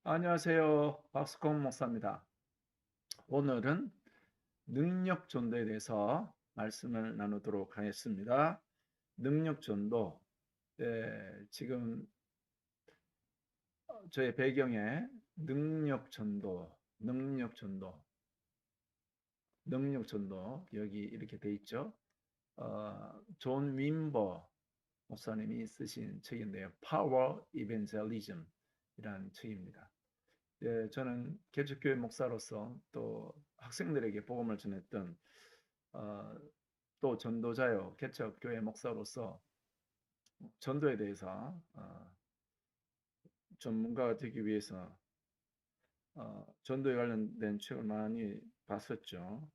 안녕하세요. 박스콩 목사입니다. 오늘은 능력 전도에 대해서 말씀을 나누도록 하겠습니다. 능력 전도, 지금 저의 배경에 능력 전도, 능력 전도 여기 이렇게 돼 있죠. 존 윈버 목사님이 쓰신 책인데요. Power Evangelism이라는 책입니다. 저는 개척교회 목사로서 또 학생들에게 복음을 전했던 어, 또 전도자요 개척교회 목사로서 전도에 대해서 전문가가 되기 위해서 전도에 관련된 책을 많이 봤었죠.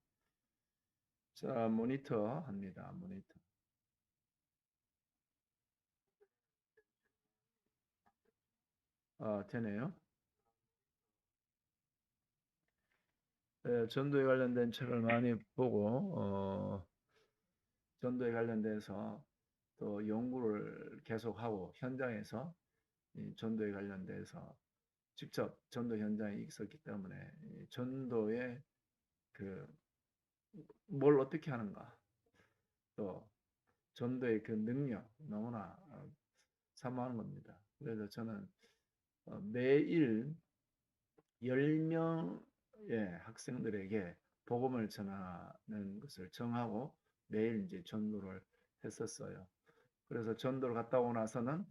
자, 모니터 합니다. 모니터. 되네요. 전도에 관련된 책을 많이 보고 전도에 관련돼서 또 연구를 계속하고 현장에서 이 전도에 관련돼서 직접 전도 현장에 있었기 때문에 전도의 그 뭘 어떻게 하는가 또 전도의 그 능력 너무나 사모하는 겁니다. 그래서 저는 매일 10명의 학생들에게 복음을 전하는 것을 정하고 매일 이제 전도를 했었어요. 그래서 전도를 갔다 오고 나서는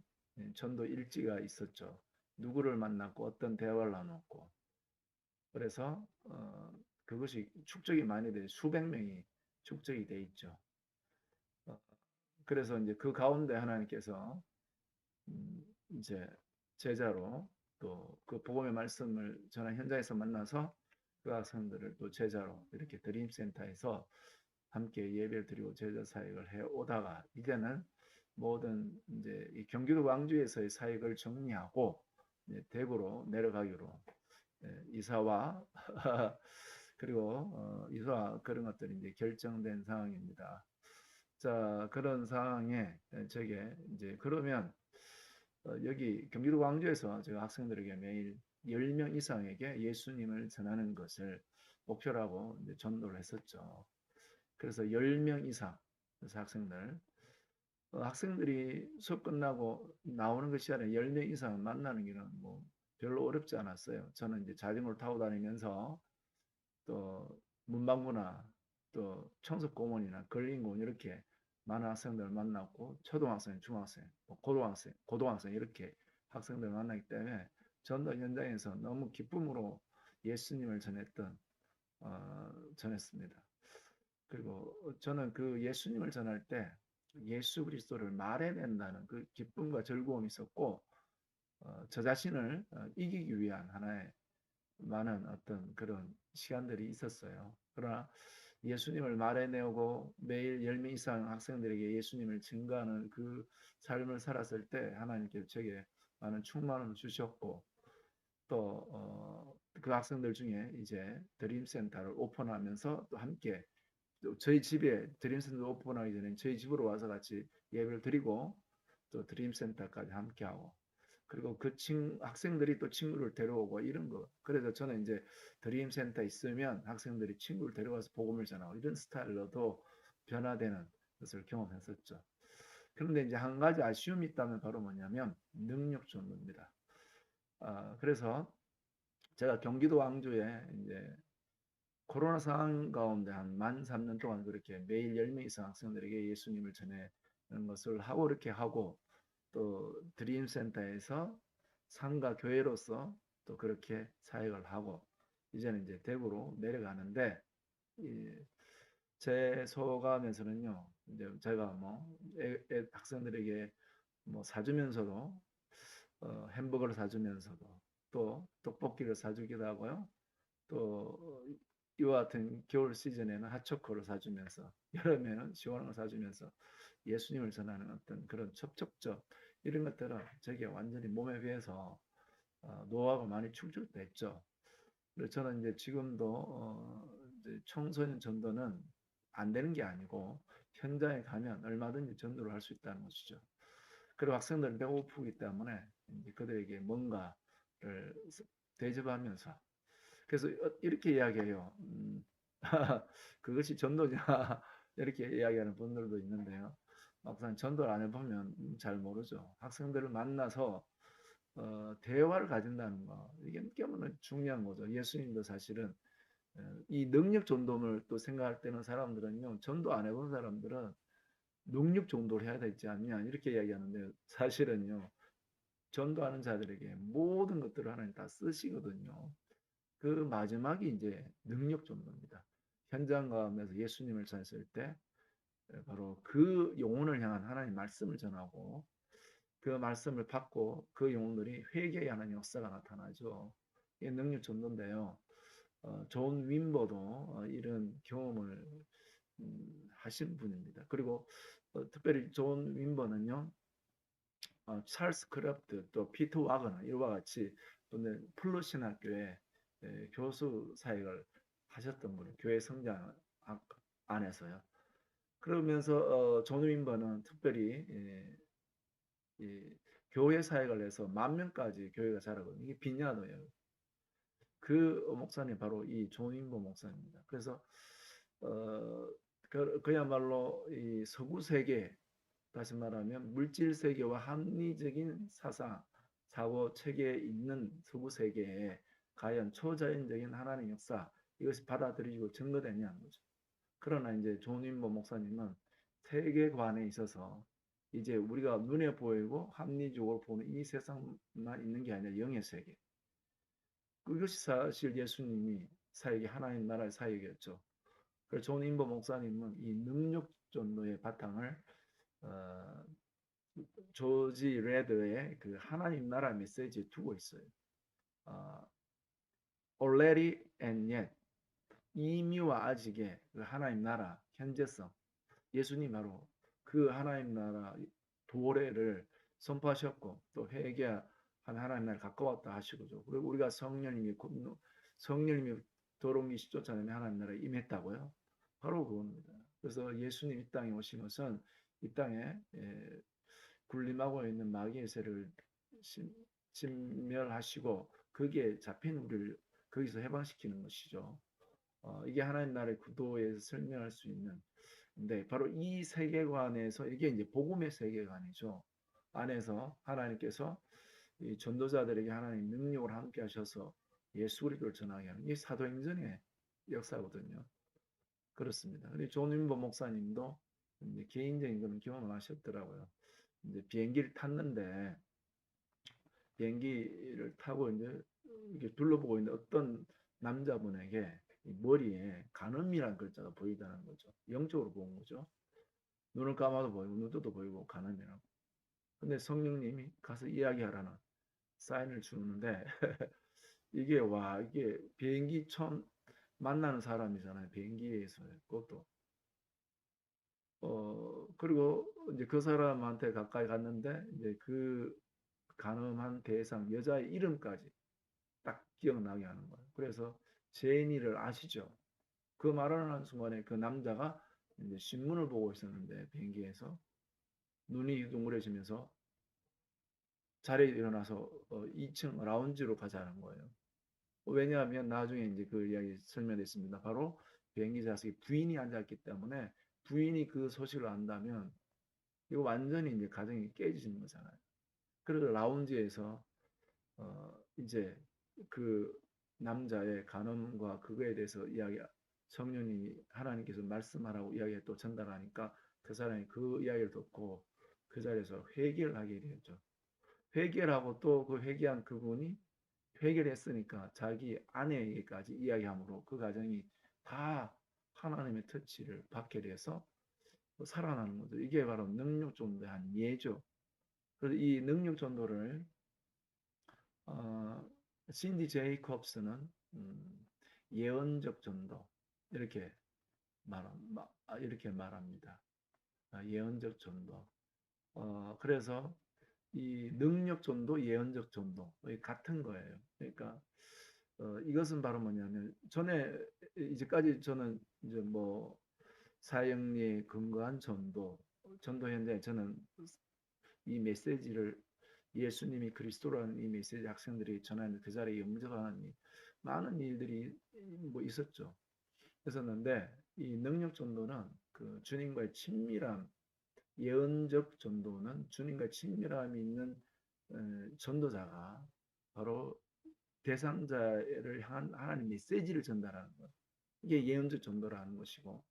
전도 일지가 있었죠. 누구를 만났고 어떤 대화를 나눴고 그래서 그것이 축적이 많이 돼 수백 명이 축적이 돼 있죠. 어, 그래서 이제 그 가운데 하나님께서 이제 제자로 또 그 복음의 말씀을 전한 현장에서 만나서 그 학생들을 또 제자로 이렇게 드림센터에서 함께 예배를 드리고 제자 사역을 해 오다가 이제는 모든 이제 이 경기도 광주에서의 사역을 정리하고 이제 대구로 내려가기로 이사와 그리고 이사와 그런 것들이 이제 결정된 상황입니다. 자, 그런 상황에 저게 이제 그러면 여기 경기도 광주에서 제가 학생들에게 매일 10명 이상에게 예수님을 전하는 것을 목표로 하고 이제 전도를 했었죠. 그래서 10명 이상, 그래서 학생들이 수업 끝나고 나오는 것이 아니라 10명 이상 만나는 게는 뭐 별로 어렵지 않았어요. 저는 이제 자전거를 타고 다니면서 또 문방구나 또 청소공원이나 근린공원 이렇게 많은 학생들을 만났고 초등학생, 중학생, 고등학생 이렇게 학생들을 만나기 때문에 전도 현장에서 너무 기쁨으로 예수님을 전했습니다. 그리고 저는 그 예수님을 전할 때 예수 그리스도를 말해낸다는 그 기쁨과 즐거움이 있었고 저 자신을 이기기 위한 하나의 많은 어떤 그런 시간들이 있었어요. 그러나 예수님을 말해내고 매일 10명 이상 학생들에게 예수님을 증거하는 그 삶을 살았을 때 하나님께서 제게 많은 충만을 주셨고 또 그 학생들 중에 이제 드림센터를 오픈하면서 또 함께 또 저희 집에 드림센터 오픈하기 전에 저희 집으로 와서 같이 예배를 드리고 또 드림센터까지 함께하고 그리고 그 학생들이 또 친구를 데려오고 이런 거. 그래서 저는 이제 드림센터 있으면 학생들이 친구를 데려와서 복음을 전하고 이런 스타일로도 변화되는 것을 경험했었죠. 그런데 이제 한 가지 아쉬움이 있다면 바로 뭐냐면 능력 전도입니다. 그래서 제가 경기도 왕주에 이제 코로나 상황 가운데 한 만 3년 동안 그렇게 매일 10명 이상 학생들에게 예수님을 전하는 것을 하고 이렇게 하고 또 드림센터에서 상가 교회로서 또 그렇게 사역을 하고 이제는 이제 대구로 내려가는데 제 소감에서는요 이제 제가 뭐 학생들에게 뭐 사주면서도 햄버거를 사주면서도 또 떡볶이를 사주기도 하고요 또 이와 같은 겨울 시즌에는 핫초코를 사주면서 여름에는 시원한 걸 사주면서 예수님을 전하는 어떤 그런 첩첩적 이런 것들은 저게 완전히 몸에 비해서 노하우가 많이 축적됐죠. 그래서 저는 이제 지금도 이제 청소년 전도는 안 되는 게 아니고 현장에 가면 얼마든지 전도를 할 수 있다는 것이죠. 그리고 학생들은 배고프기 때문에 이제 그들에게 뭔가를 대접하면서. 그래서 이렇게 이야기해요. 그것이 전도냐 이렇게 이야기하는 분들도 있는데요. 막상 전도를 안 해보면 잘 모르죠. 학생들을 만나서 대화를 가진다는 거 이게 너무 중요한 거죠. 예수님도 사실은 이 능력 전도를 또 생각할 때는 사람들은요, 전도 안 해본 사람들은 능력 전도를 해야 되지 않냐 이렇게 이야기하는데 사실은요, 전도하는 자들에게 모든 것들을 하나님 다 쓰시거든요. 그 마지막이 이제 능력 전도입니다. 현장 가운데서 예수님을 찾았을 때 바로 그 영혼을 향한 하나님 말씀을 전하고 그 말씀을 받고 그 영혼들이 회개해야 하는 역사가 나타나죠. 이게 능력 전도인데요. 존 윈버도 이런 경험을 하신 분입니다. 그리고 특별히 존 윈버는요, 찰스 크래프트 또 피터 와거너 이와 같이 플러신학교에 교수 사역을 하셨던 분이 교회 성장 안에서요. 그러면서 존 윈버는 특별히 교회 사역을 해서 10,000명까지 교회가 자라거든요. 이게 빈야노예요. 그 목사님 바로 이 존 윈버 목사입니다. 그래서 어, 그야말로 이 서구 세계, 다시 말하면 물질 세계와 합리적인 사상, 사고 체계에 있는 서구 세계에 과연 초자연적인 하나님의 역사 이것이 받아들이고 증거되냐는 거죠. 그러나 이제 존 윈버 목사님은 세계관에 있어서 이제 우리가 눈에 보이고 합리적으로 보는 이 세상만 있는 게 아니라 영의 세계. 그것이 사실 예수님이 사역이 하나님 나라의 사역이었죠. 그래서 존 윈버 목사님은 이 능력 전도의 바탕을 어, 조지 레드의 그 하나님 나라 메시지에 두고 있어요. 어, already and yet 이미와 아직의 그 하나님 나라 현재성 예수님 바로 그 하나님 나라 도래를 선포하셨고 또 회개한 하나님 나라를 가까웠다 하시고죠. 그리고 우리가 성령님이 도롱이 십조차는 하나님 나라에 임했다고요. 바로 그겁니다. 그래서 예수님 이 땅에 오신 것은 이 땅에 군림하고 있는 마귀의 세를 진멸하시고 거기에 잡힌 우리를 거기서 해방시키는 것이죠. 이게 하나님 나라의 구도에서 설명할 수 있는 네, 바로 이 세계관에서 이게 이제 복음의 세계관이죠. 안에서 하나님께서 이 전도자들에게 하나님 능력을 함께 하셔서 예수 그리스도를 전하게 하는 이 사도행전의 역사거든요. 그렇습니다. 근데 존 윈버 목사님도 이제 개인적인 그런 경험을 하셨더라고요. 이제 비행기를 탔는데 비행기를 타고 이제 이렇게 둘러보고 있는 어떤 남자분에게 머리에 간음이라는 글자가 보이다는 거죠. 영적으로 본 거죠. 눈을 감아도 보이고 눈 떠도 보이고 간음이라고. 근데 성령님이 가서 이야기하라는 사인을 주는데 이게 와 이게 비행기 처음 만나는 사람이잖아요. 비행기에서 그것도 그리고 이제 그 사람한테 가까이 갔는데 이제 그 간음한 대상 여자의 이름까지 딱 기억나게 하는 거예요. 그래서 제니를 아시죠? 그 말을 하는 순간에 그 남자가 이제 신문을 보고 있었는데 비행기에서 눈이 둥그레지면서 자리에 일어나서 2층 라운지로 가자는 거예요. 왜냐하면 나중에 이제 그 이야기 설명됐습니다. 바로 비행기 좌석에 부인이 앉았기 때문에 부인이 그 소식을 안다면 이거 완전히 이제 가정이 깨지는 거잖아요. 그래서 라운지에서 이제 그 남자의 간음과 그거에 대해서 이야기 성령님이 하나님께서 말씀하라고 이야기를 또 전달하니까 그 사람이 그 이야기를 듣고 그 자리에서 회개를 하게 되었죠. 회개를 하고 또 그 회개한 그분이 회개를 했으니까 자기 아내에게까지 이야기함으로 그 가정이 다 하나님의 터치를 받게 돼서 살아나는 거죠. 이게 바로 능력 전도의 한 예죠. 그래서 이 능력 전도를 어, 신디 제이콥스는 예언적 전도 이렇게 이렇게 말합니다. 예언적 전도. 그래서 이 능력 전도, 예언적 전도 같은 거예요. 그러니까 이것은 바로 뭐냐면 전에 이제까지 저는 이제 뭐 사형리에 근거한 전도 현장에 저는 이 메시지를 예수님이 그리스도라는 이 메시지 학생들이 전하는 그 자리에 영접하는 많은 일들이 뭐 있었죠. 있었는데 이 능력 전도는 그 주님과의 친밀함, 예언적 전도는 주님과 친밀함이 있는 전도자가 바로 대상자를 향한 하나님 메시지를 전달하는 것. 이게 예언적 전도라는 것이고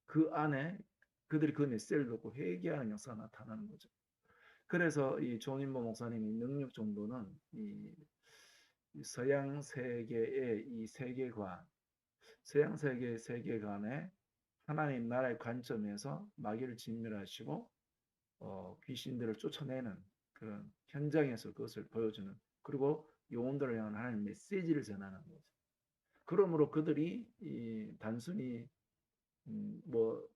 그 안에 그들이 그 메시지를 듣고 회개하는 역사가 나타나는 거죠. 그래서 이 존인보 목사님이 능력 전도는 이 서양 세계의 이 세계관, 서양 세계의 세계관에 하나님 나라의 관점에서 마귀를 진멸하시고 귀신들을 쫓아내는 그런 현장에서 그것을 보여주는 그리고 영혼들을 향한 하나님 메시지를 전하는 거죠. 그러므로 그들이 단순히 뭐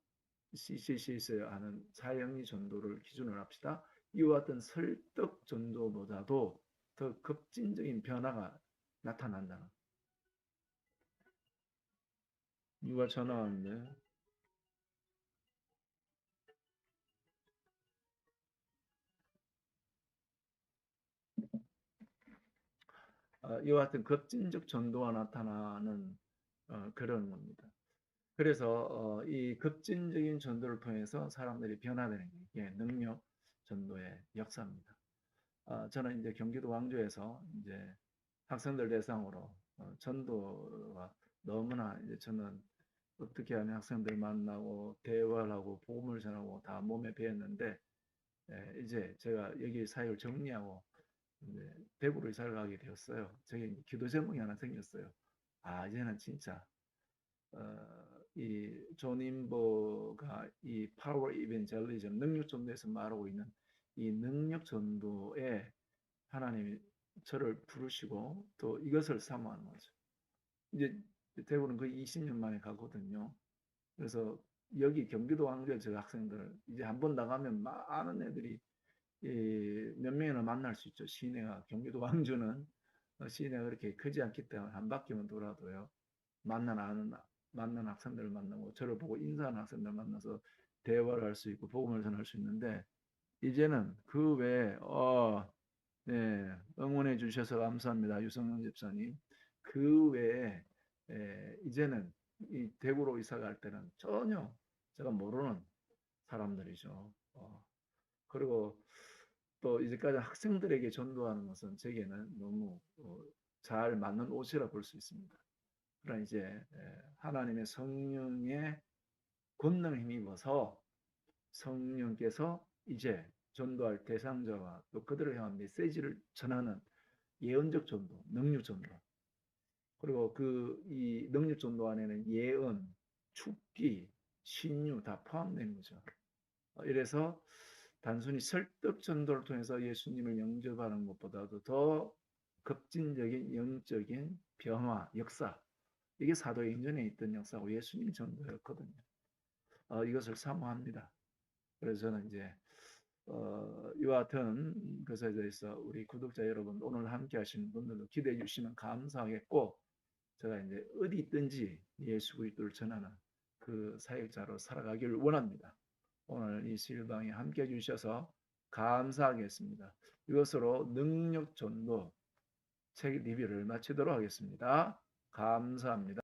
CCC에서 하는 사형리 전도를 기준으로 합시다. 이와 같은 설득 전도보다도 더 급진적인 변화가 나타난다는. 누가 전화 왔는데 이와 같은 급진적 전도가 나타나는 그런 겁니다. 그래서 이 급진적인 전도를 통해서 사람들이 변화되는 게 능력 전도의 역사입니다. 저는 이제 경기도 광주에서 이제 학생들 대상으로 전도가 너무나 이제 저는 어떻게 하면 학생들 만나고 대화를 하고 복음을 전하고 다 몸에 배었는데 이제 제가 여기 사역을 정리하고 이제 대구로 이사를 가게 되었어요. 저기 기도 제목이 하나 생겼어요. 이제는 진짜 이 존인버가 이 파워 이벤젤리즘 능력 전도에서 말하고 있는 이 능력 전도에 하나님이 저를 부르시고 또 이것을 사모하는 거죠. 이제 대구는 거의 20년 만에 가거든요. 그래서 여기 경기도 광주에 저 학생들 이제 한번 나가면 많은 애들이 몇 명이나 만날 수 있죠. 시내가 경기도 광주는 시내가 그렇게 크지 않기 때문에 한 바퀴만 돌아도요. 만나는 만난 학생들을 만나고 저를 보고 인사하는 학생들 만나서 대화를 할 수 있고 복음을 전할 수 있는데 이제는 그 외에 네, 응원해 주셔서 감사합니다. 유성영 집사님. 그 외에 이제는 이 대구로 이사 갈 때는 전혀 제가 모르는 사람들이죠. 그리고 또 이제까지 학생들에게 전도하는 것은 제게는 너무 잘 맞는 옷이라 볼 수 있습니다. 그러나 이제 하나님의 성령의 권능을 힘입어서 성령께서 이제 전도할 대상자와 또 그들을 향한 메시지를 전하는 예언적 전도, 능력 전도. 그리고 그 이 능력 전도 안에는 예언, 축기, 신유 다 포함된 거죠. 이래서 단순히 설득 전도를 통해서 예수님을 영접하는 것보다도 더 급진적인 영적인 변화, 역사. 이게 사도행전에 있던 역사고 예수님 전도였거든요. 이것을 사모합니다. 그래서 저는 이제 이와 같은 것에 대해서 우리 구독자 여러분 오늘 함께 하시는 분들도 기대해 주시면 감사하겠고 제가 이제 어디 있든지 예수 그리스도를 전하는 그 사역자로 살아가기를 원합니다. 오늘 이 실방에 함께 해주셔서 감사하겠습니다. 이것으로 능력 전도 책 리뷰를 마치도록 하겠습니다. 감사합니다.